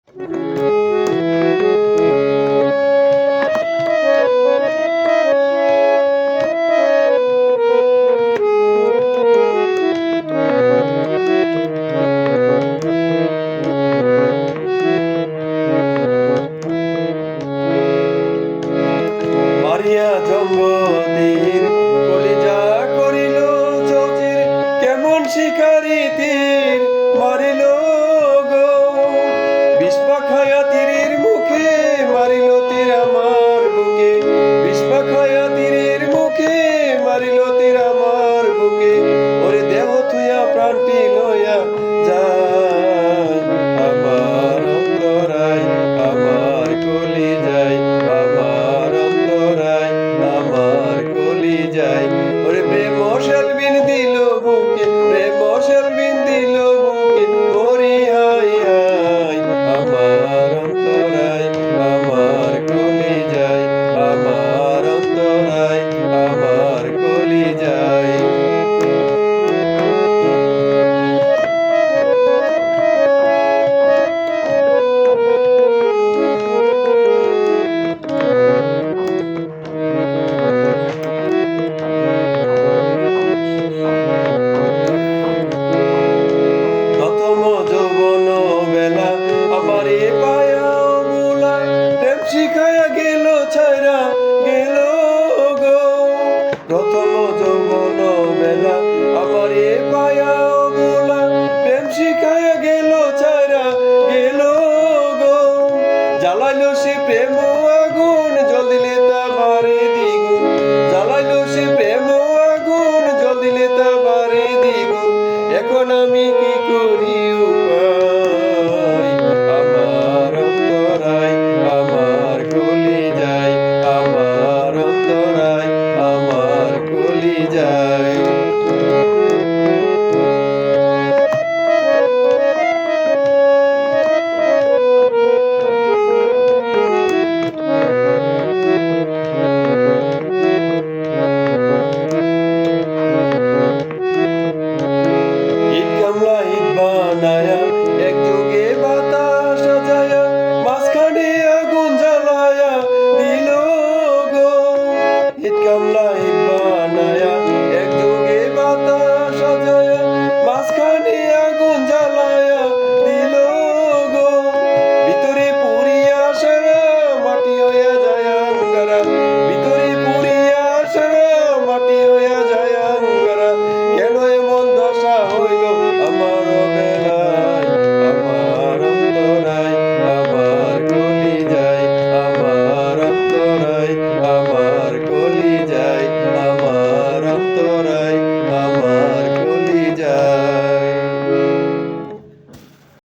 মারিয়া জগতের কলিজা করিল চৌচির, কেমন শিকারি তীর মারিল গো। বিষপাখায়া তীরের মুখে মারিল তীর আমার বুকে, বিষপাখায়া তীরের মুখে মারিল তীর আমার বুকে। ওরে দেহ থুয়া প্রাণটি লইয়া যায় আমার অন্তরায়, আমার কলিজায়, আমার অন্তরায়, আমার কলিজায়। ওরে প্রেম সেলবিন দিল বুকে, প্রেম সেলবিন দিল বুকে, ওরে হায় হায় আমার অন্তরায়, আমার কলিজায়, আমার অন্তরায়, আমার কলিজায়। প্রথম যৌবন বেলা আমারে পায়া বুলা, প্রেম শিখায়া গেল ছাইরা গেল গো। প্রথম যৌবন বেলা আমারে পায়া বুলা, প্রেম শিখায়া গেল ছাইরা গেল গো। জ্বালাইল সে প্রেম আগুন, জল দিলে